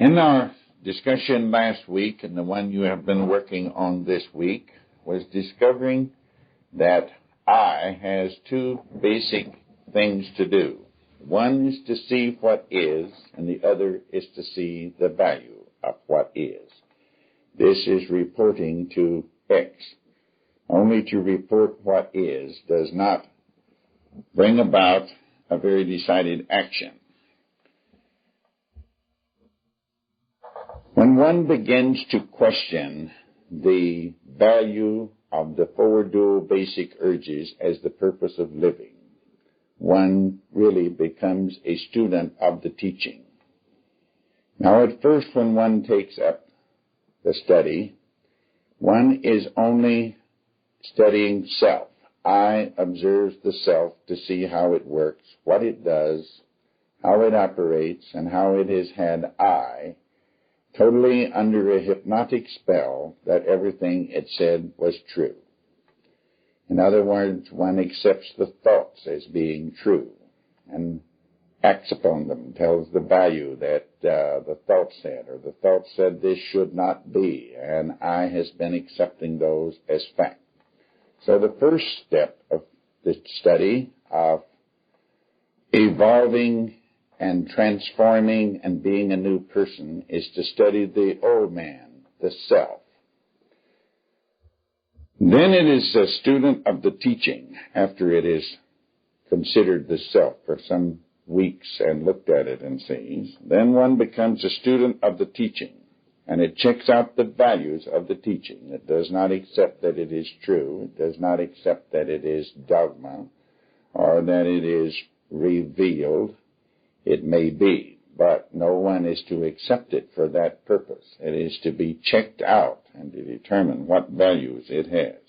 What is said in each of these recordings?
In our discussion last week, and the one you have been working on this week, was discovering that I has two basic things to do. One is to see what is, and the other is to see the value of what is. This is reporting to X. Only to report what is does not bring about a very decided action. When one begins to question the value of the four dual basic urges as the purpose of living, one really becomes a student of the teaching. Now, at first, when one takes up the study, one is only studying self. I observes the self to see how it works, what it does, how it operates, and how it has had I totally under a hypnotic spell that everything it said was true. In other words, one accepts the thoughts as being true and acts upon them, tells the value that the thought said, or the thought said this should not be, and I has been accepting those as fact. So the first step of the study of evolving and transforming and being a new person is to study the old man, the self. Then it is a student of the teaching after it is considered the self for some weeks and looked at it and sees. Then one becomes a student of the teaching, and it checks out the values of the teaching. It does not accept that it is true. It does not accept that it is dogma or that it is revealed. It may be, but no one is to accept it for that purpose. It is to be checked out and to determine what values it has.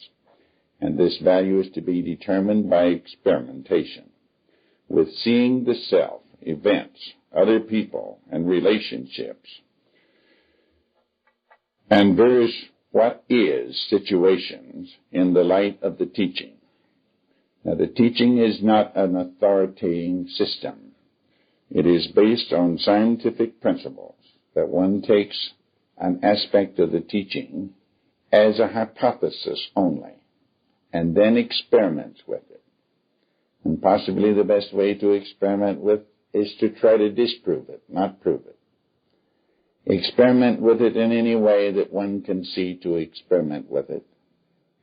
And this value is to be determined by experimentation, with seeing the self, events, other people, and relationships, and various what is situations in the light of the teaching. Now, the teaching is not an authoritative system. It is based on scientific principles that one takes an aspect of the teaching as a hypothesis only, and then experiments with it. And possibly the best way to experiment with is to try to disprove it, not prove it. Experiment with it in any way that one can see to experiment with it,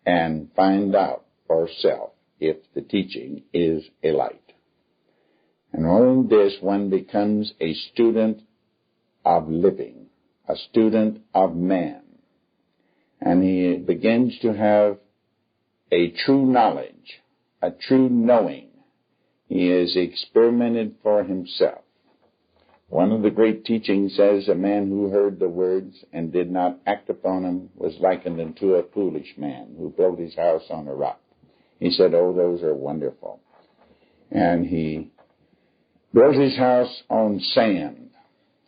and find out for self if the teaching is a light. And all this, one becomes a student of living, a student of man. And he begins to have a true knowledge, a true knowing. He has experimented for himself. One of the great teachings says a man who heard the words and did not act upon them was likened unto a foolish man who built his house on a rock. He said, oh, those are wonderful. And he built his house on sand.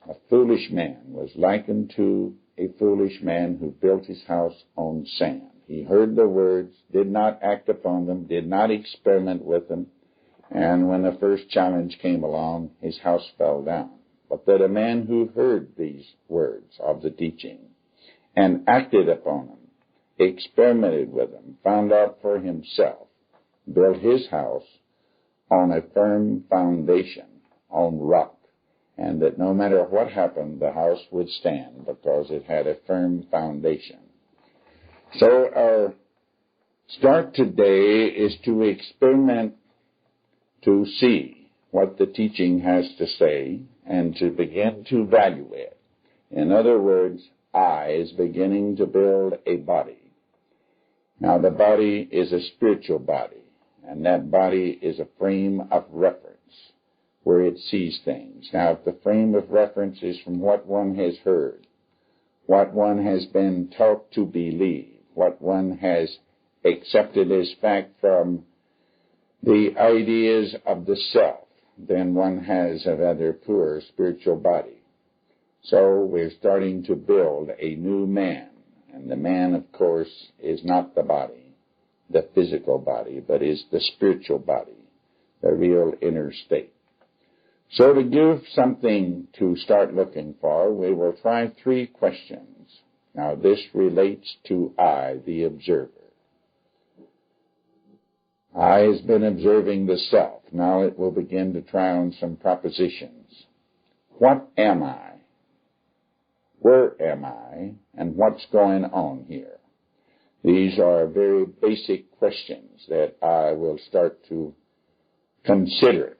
A foolish man was likened to a foolish man who built his house on sand. He heard the words, did not act upon them, did not experiment with them, and when the first challenge came along, his house fell down. But that a man who heard these words of the teaching and acted upon them, experimented with them, found out for himself, built his house on a firm foundation, on rock, and that no matter what happened, the house would stand because it had a firm foundation. So our start today is to experiment to see what the teaching has to say and to begin to value it. In other words, I is beginning to build a body. Now, the body is a spiritual body, and that body is a frame of reference where it sees things. Now, if the frame of reference is from what one has heard, what one has been taught to believe, what one has accepted as fact from the ideas of the self, then one has a rather poor spiritual body. So we're starting to build a new man. And the man, of course, is not the body, the physical body, but is the spiritual body, the real inner state. So to give something to start looking for, we will try 3 questions. Now this relates to I, the observer. I has been observing the self. Now it will begin to try on some propositions. What am I? Where am I? And what's going on here? These are very basic questions that I will start to consider.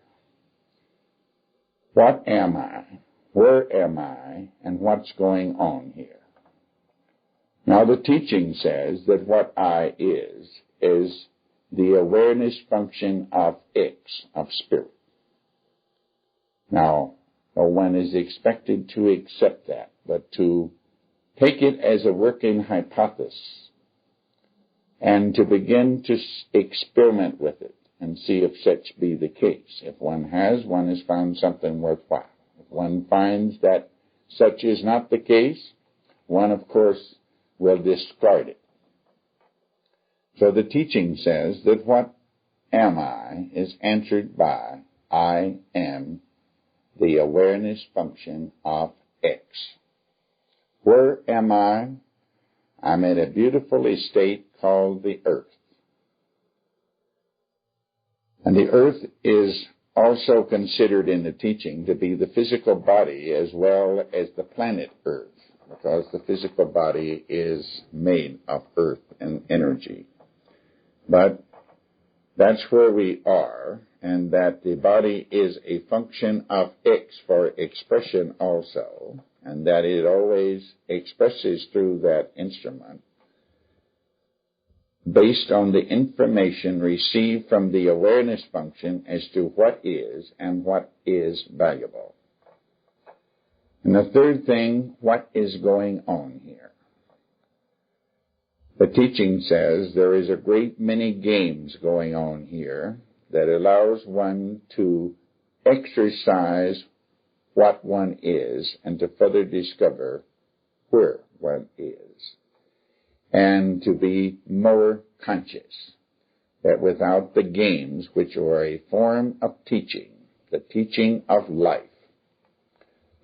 What am I? Where am I? And what's going on here? Now the teaching says that what I is the awareness function of X, of spirit. Now, no one is expected to accept that, but to take it as a working hypothesis and to begin to experiment with it and see if such be the case. If one has found something worthwhile. If one finds that such is not the case, one, of course, will discard it. So the teaching says that what am I is answered by I am the awareness function of X. Where am I? I'm at a beautiful estate called the earth. And the earth is also considered in the teaching to be the physical body as well as the planet Earth, because the physical body is made of earth and energy. But that's where we are, and that the body is a function of X for expression also, and that it always expresses through that instrument based on the information received from the awareness function as to what is and what is valuable. And the third thing, what is going on here? The teaching says there is a great many games going on here that allows one to exercise what one is and to further discover where one is, and to be more conscious that without the games, which are a form of teaching, the teaching of life,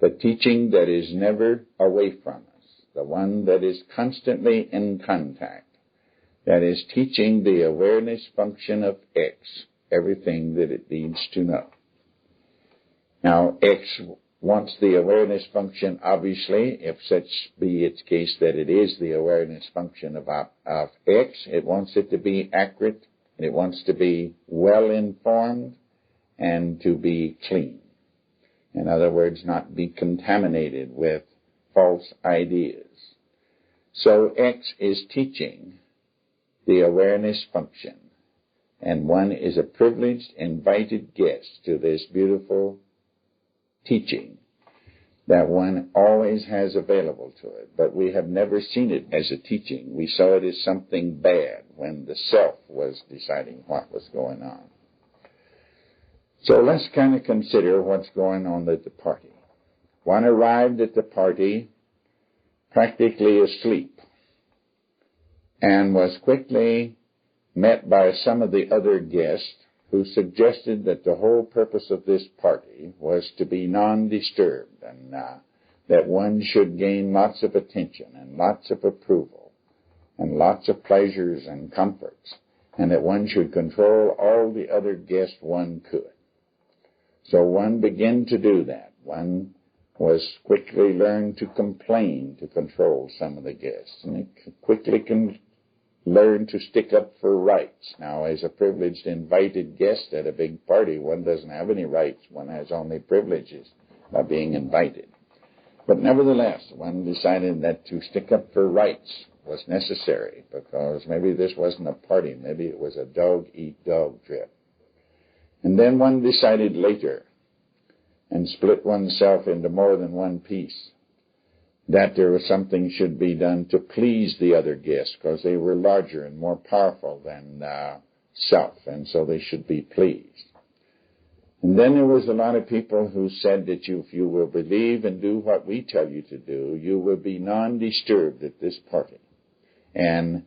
the teaching that is never away from us, the one that is constantly in contact, that is teaching the awareness function of X, everything that it needs to know. Now, X wants the awareness function, obviously, if such be its case that it is the awareness function of X, it wants it to be accurate, and it wants to be well informed, and to be clean. In other words, not be contaminated with false ideas. So X is teaching the awareness function, and one is a privileged, invited guest to this beautiful teaching that one always has available to it. But we have never seen it as a teaching. We saw it as something bad when the self was deciding what was going on. So let's kind of consider what's going on at the party. One arrived at the party practically asleep and was quickly met by some of the other guests who suggested that the whole purpose of this party was to be non-disturbed, and that one should gain lots of attention and lots of approval and lots of pleasures and comforts, and that one should control all the other guests one could. So one began to do that. One was quickly learned to complain to control some of the guests, and it quickly learn to stick up for rights. Now, as a privileged invited guest at a big party, one doesn't have any rights. One has only privileges by being invited. But nevertheless, one decided that to stick up for rights was necessary, because maybe this wasn't a party. Maybe it was a dog-eat-dog trip. And then one decided later, and split oneself into more than one piece, that there was something should be done to please the other guests, because they were larger and more powerful than self, and so they should be pleased. And then there was a lot of people who said that if you will believe and do what we tell you to do, you will be non-disturbed at this party, and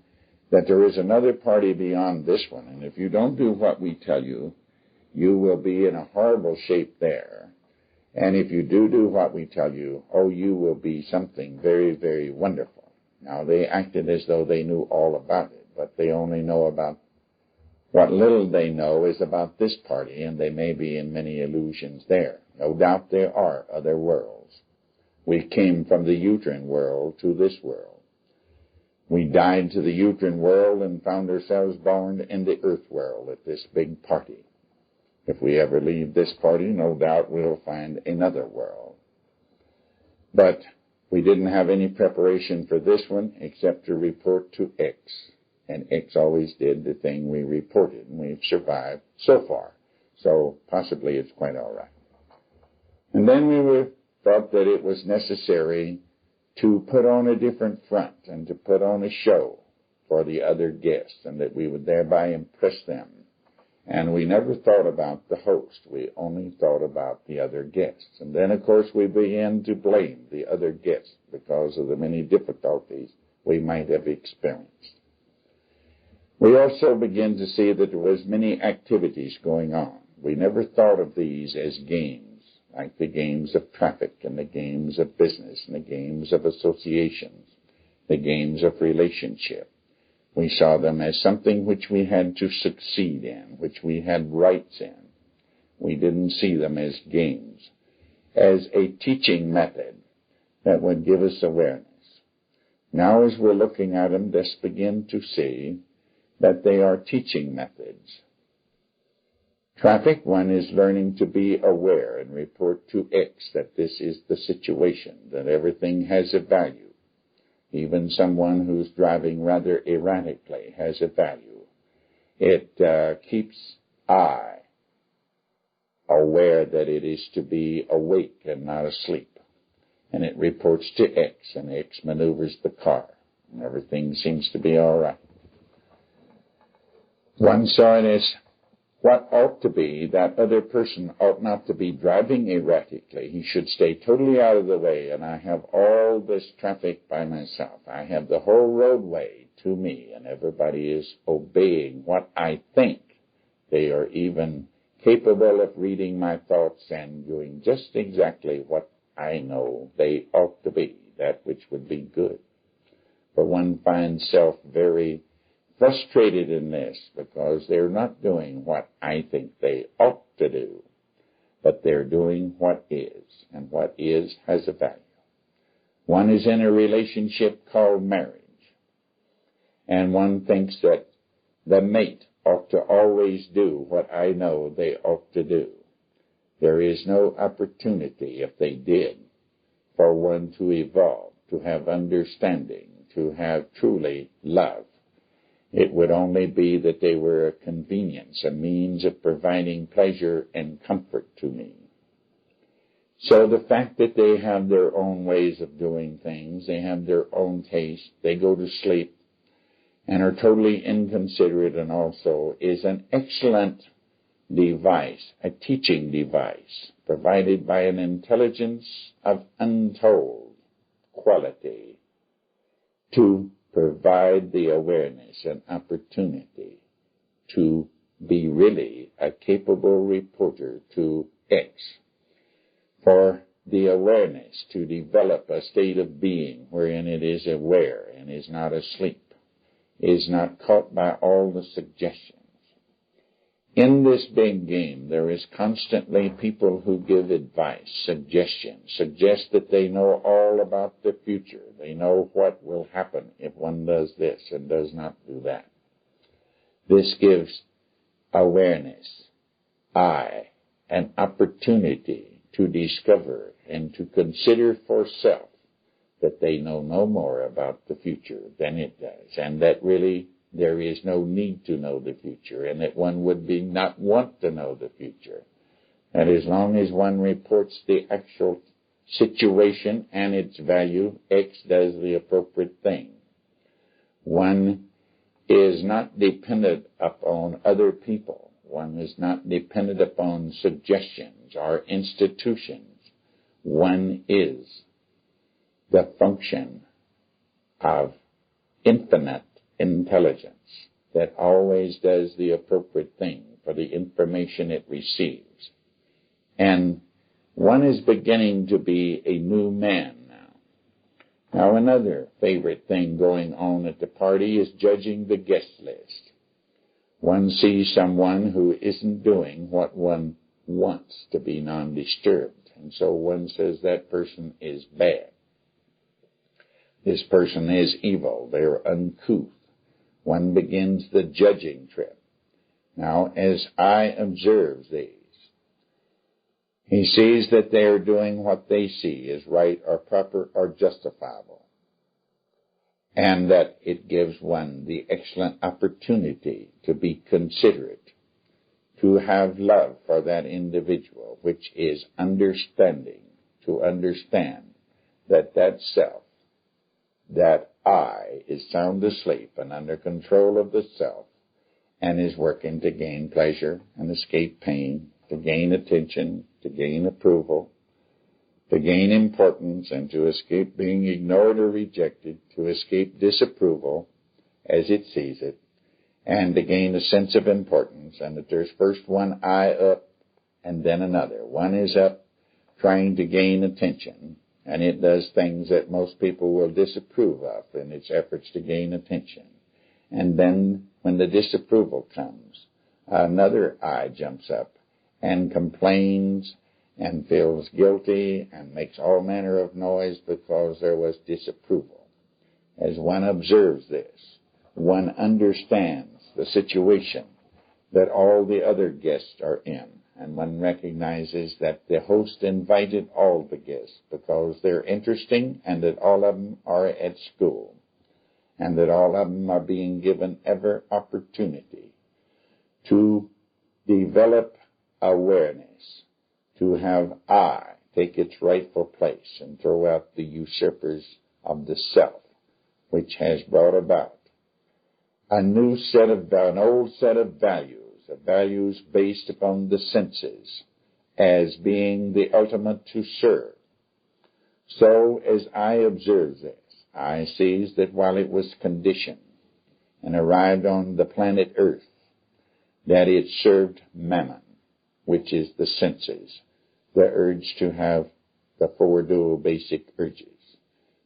that there is another party beyond this one, and if you don't do what we tell you, you will be in a horrible shape there, And if you do what we tell you, oh, you will be something very, very wonderful. Now, they acted as though they knew all about it, but they only know about what little they know is about this party, and they may be in many illusions there. No doubt there are other worlds. We came from the uterine world to this world. We died to the uterine world and found ourselves born in the earth world at this big party. If we ever leave this party, no doubt we'll find another world. But we didn't have any preparation for this one except to report to X. And X always did the thing we reported, and we've survived so far. So possibly it's quite all right. And then we thought that it was necessary to put on a different front and to put on a show for the other guests, and that we would thereby impress them. And we never thought about the host. We only thought about the other guests. And then, of course, we began to blame the other guests because of the many difficulties we might have experienced. We also began to see that there was many activities going on. We never thought of these as games, like the games of traffic and the games of business and the games of associations, the games of relationship. We saw them as something which we had to succeed in, which we had rights in. We didn't see them as games, as a teaching method that would give us awareness. Now as we're looking at them, let's begin to see that they are teaching methods. Traffic, one is learning to be aware and report to X that this is the situation, that everything has a value. Even someone who's driving rather erratically has a value. It keeps I aware that it is to be awake and not asleep. And it reports to X, and X maneuvers the car, and everything seems to be all right. One saw it as what ought to be, that other person ought not to be driving erratically. He should stay totally out of the way, and I have all this traffic by myself. I have the whole roadway to me, and everybody is obeying what I think. They are even capable of reading my thoughts and doing just exactly what I know they ought to be, that which would be good. But one finds self very frustrated in this because they're not doing what I think they ought to do, but they're doing what is, and what is has a value. One is in a relationship called marriage, and one thinks that the mate ought to always do what I know they ought to do. There is no opportunity, if they did, for one to evolve, to have understanding, to have truly love. It would only be that they were a convenience, a means of providing pleasure and comfort to me. So the fact that they have their own ways of doing things, they have their own taste, they go to sleep and are totally inconsiderate, and also is an excellent device, a teaching device, provided by an intelligence of untold quality to provide the awareness and opportunity to be really a capable reporter to X, for the awareness to develop a state of being wherein it is aware and is not asleep, is not caught by all the suggestions. In this big game, there is constantly people who give advice, suggestions, suggest that they know all about the future. They know what will happen if one does this and does not do that. This gives awareness, an opportunity to discover and to consider for self that they know no more about the future than it does, and that really there is no need to know the future, and that one would not want to know the future. And as long as one reports the actual situation and its value, X does the appropriate thing. One is not dependent upon other people. One is not dependent upon suggestions or institutions. One is the function of infinite intelligence that always does the appropriate thing for the information it receives. And One is beginning to be a new man now. Now, another favorite thing going on at the party is judging the guest list. One sees someone who isn't doing what one wants to be non-disturbed, and so one says that person is bad. This person is evil. They're uncouth. One begins the judging trip. Now, as I observe these, he sees that they are doing what they see is right or proper or justifiable, and that it gives one the excellent opportunity to be considerate, to have love for that individual, which is understanding, to understand that that self, that I, is sound asleep and under control of the self, and is working to gain pleasure and escape pain, to gain attention, to gain approval, to gain importance, and to escape being ignored or rejected, to escape disapproval as it sees it, and to gain a sense of importance, and that there's first one eye up and then another. One is up trying to gain attention, and it does things that most people will disapprove of in its efforts to gain attention. And then when the disapproval comes, another eye jumps up and complains and feels guilty and makes all manner of noise because there was disapproval. As one observes this, one understands the situation that all the other guests are in, and one recognizes that the host invited all the guests because they're interesting and that all of them are at school and that all of them are being given every opportunity to develop awareness, to have I take its rightful place and throw out the usurpers of the self, which has brought about an old set of values based upon the senses as being the ultimate to serve. So as I observe this, I sees that while it was conditioned and arrived on the planet Earth, that it served mammon, which is the senses, the urge to have the four dual basic urges.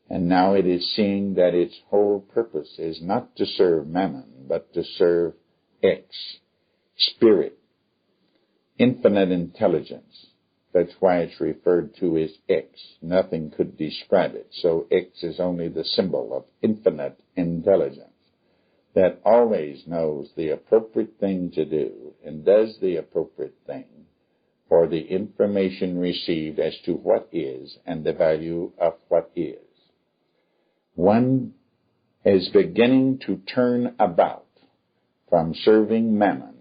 And now it is seeing that its whole purpose is not to serve mammon, but to serve X, spirit, infinite intelligence. That's why it's referred to as X. Nothing could describe it. So X is only the symbol of infinite intelligence that always knows the appropriate thing to do and does the appropriate thing for the information received as to what is and the value of what is. One is beginning to turn about from serving mammon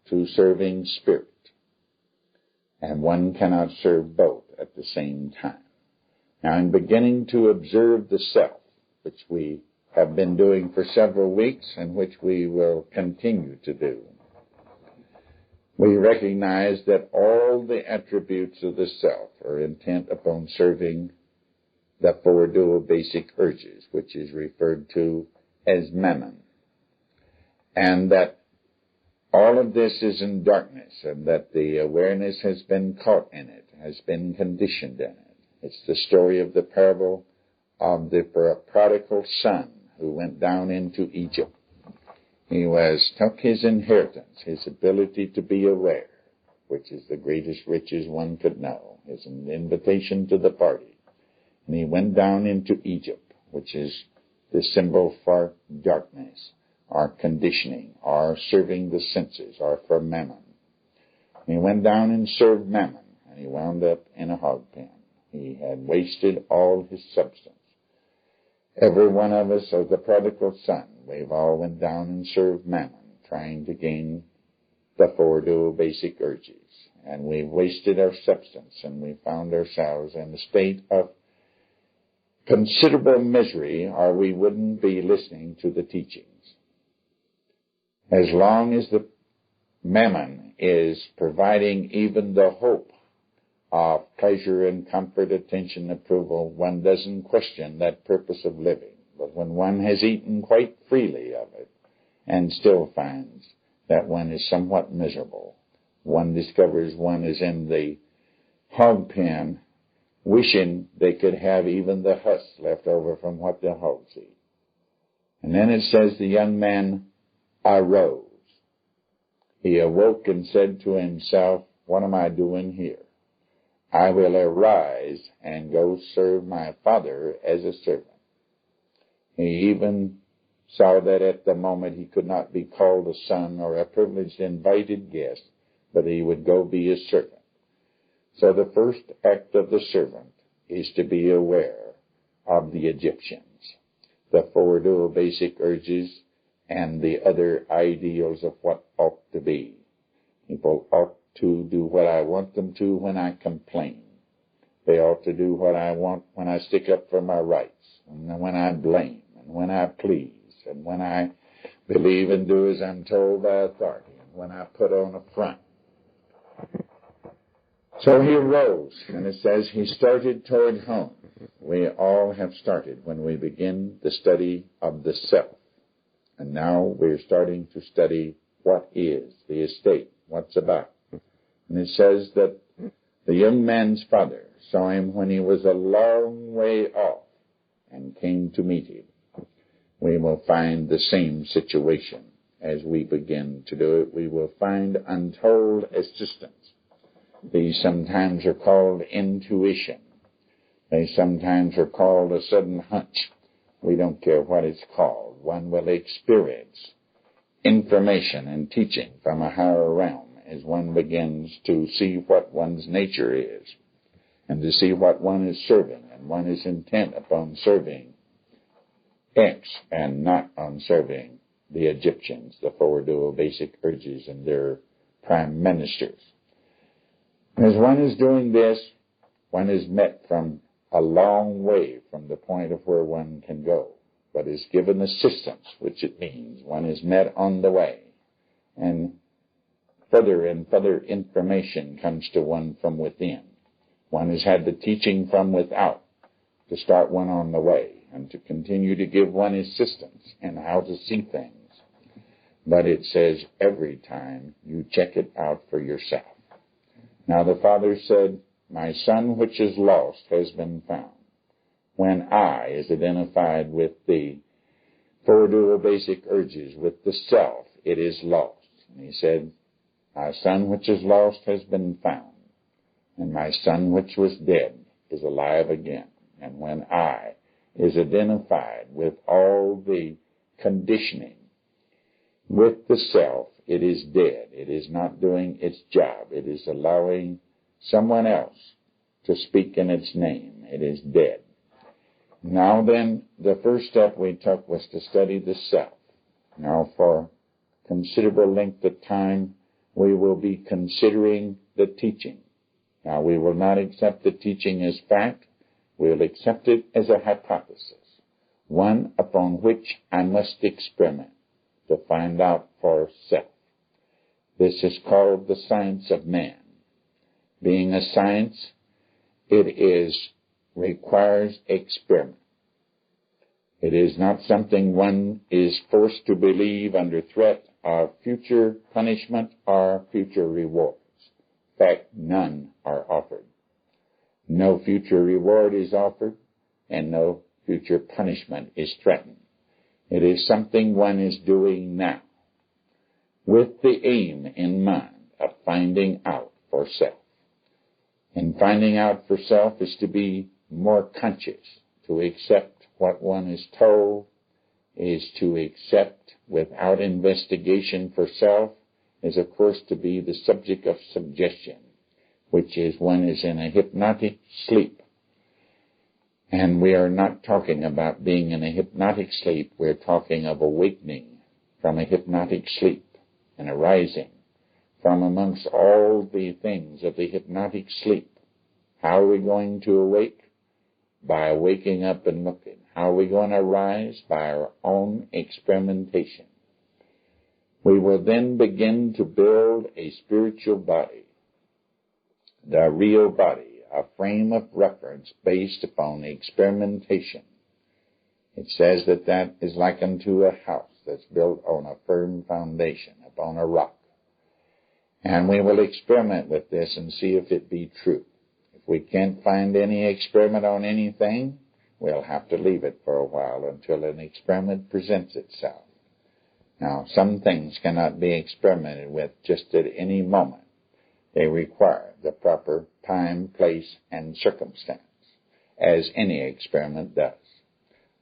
to serving spirit. And one cannot serve both at the same time. Now, in beginning to observe the self, which we have been doing for several weeks and which we will continue to do, we recognize that all the attributes of the self are intent upon serving the four dual basic urges, which is referred to as mammon, and that all of this is in darkness, and that the awareness has been caught in it, has been conditioned in it. It's the story of the parable of the prodigal son who went down into Egypt. He took his inheritance, his ability to be aware, which is the greatest riches one could know, is an invitation to the party. And he went down into Egypt, which is the symbol for darkness, or conditioning, or serving the senses, or for mammon. And he went down and served mammon, and he wound up in a hog pen. He had wasted all his substance. Every one of us, as the prodigal son, we've all went down and served mammon, trying to gain the four dual basic urges. And we've wasted our substance, and we found ourselves in a state of considerable misery, or we wouldn't be listening to the teachings. As long as the mammon is providing even the hope of pleasure and comfort, attention, approval, one doesn't question that purpose of living. But when one has eaten quite freely of it and still finds that one is somewhat miserable, one discovers one is in the hog pen, wishing they could have even the husk left over from what the hogs eat. And then it says the young man arose. He awoke and said to himself, what am I doing here? I will arise and go serve my father as a servant. He even saw that at the moment he could not be called a son or a privileged invited guest, but he would go be a servant. So the first act of the servant is to be aware of the Egyptians, the four dual basic urges, and the other ideals of what ought to be. People ought to do what I want them to when I complain. They ought to do what I want when I stick up for my rights, and when I blame, and when I please, and when I believe and do as I'm told by authority, and when I put on a front. So he arose, and it says he started toward home. We all have started when we begin the study of the self. And now we're starting to study what is the estate, what's about. And it says that the young man's father saw him when he was a long way off and came to meet him. We will find the same situation as we begin to do it. We will find untold assistance. These sometimes are called intuition. They sometimes are called a sudden hunch. We don't care what it's called. One will experience information and teaching from a higher realm as one begins to see what one's nature is and to see what one is serving, and one is intent upon serving X and not on serving the Egyptians, the four dual basic urges and their prime ministers. As one is doing this, one is met from a long way from the point of where one can go, but is given assistance, which it means one is met on the way, and further information comes to one from within. One has had the teaching from without to start one on the way and to continue to give one assistance in how to see things. But it says every time you check it out for yourself. Now the father said, my son which is lost has been found. When I is identified with the four dual basic urges, with the self, it is lost. And he said, my son which is lost has been found. And my son which was dead is alive again. And when I is identified with all the conditioning, with the self, it is dead. It is not doing its job. It is allowing someone else to speak in its name. It is dead. Now then, the first step we took was to study the self. Now for considerable length of time, we will be considering the teaching. Now we will not accept the teaching as fact. We'll accept it as a hypothesis, one upon which I must experiment to find out for self. This is called the science of man. Being a science, it requires experiment. It is not something one is forced to believe under threat of future punishment or future rewards. In fact, none are offered. No future reward is offered, and no future punishment is threatened. It is something one is doing now, with the aim in mind of finding out for self. And finding out for self is to be more conscious, to accept what one is told, is to accept without investigation for self, is of course to be the subject of suggestion, which is one is in a hypnotic sleep. And we are not talking about being in a hypnotic sleep. We're talking of awakening from a hypnotic sleep and arising from amongst all the things of the hypnotic sleep. How are we going to awake? By waking up and looking. How are we going to arise? By our own experimentation. We will then begin to build a spiritual body, the real body, a frame of reference based upon experimentation. It says that that is like unto a house that's built on a firm foundation, upon a rock. And we will experiment with this and see if it be true. we can't find any experiment on anything, we'll have to leave it for a while until an experiment presents itself. Now, some things cannot be experimented with just at any moment. They require the proper time, place, and circumstance, as any experiment does.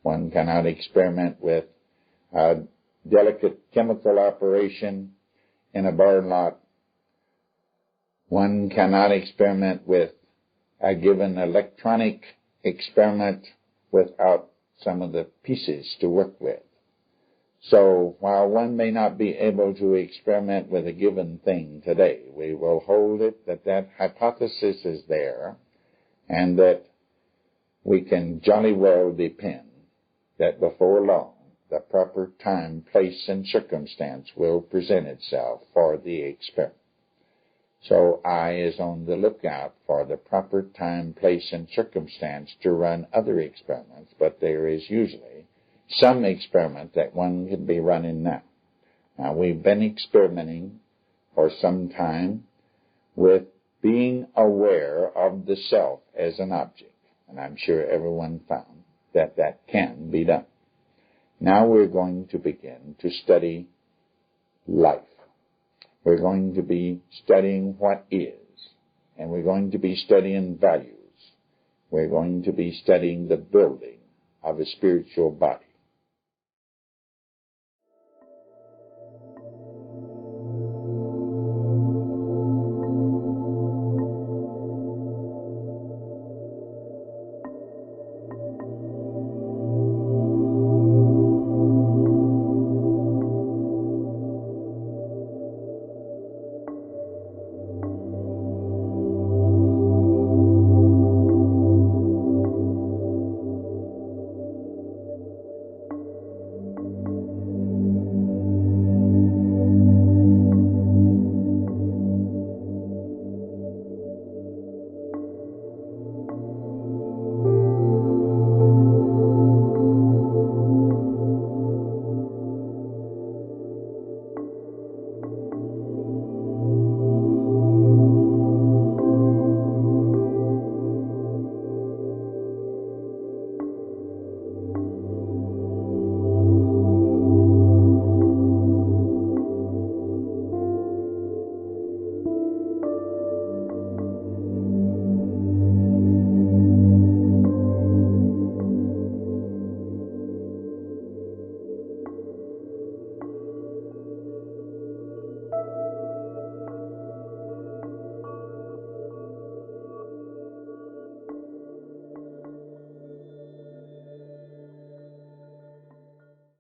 One cannot experiment with a delicate chemical operation in a barn lot. One cannot experiment with a given electronic experiment without some of the pieces to work with. So while one may not be able to experiment with a given thing today, we will hold it that hypothesis is there, and that we can jolly well depend that before long the proper time, place, and circumstance will present itself for the experiment. So I is on the lookout for the proper time, place, and circumstance to run other experiments, but there is usually some experiment that one can be running now. Now, we've been experimenting for some time with being aware of the self as an object, and I'm sure everyone found that that can be done. Now we're going to begin to study life. We're going to be studying what is, and we're going to be studying values. We're going to be studying the building of a spiritual body.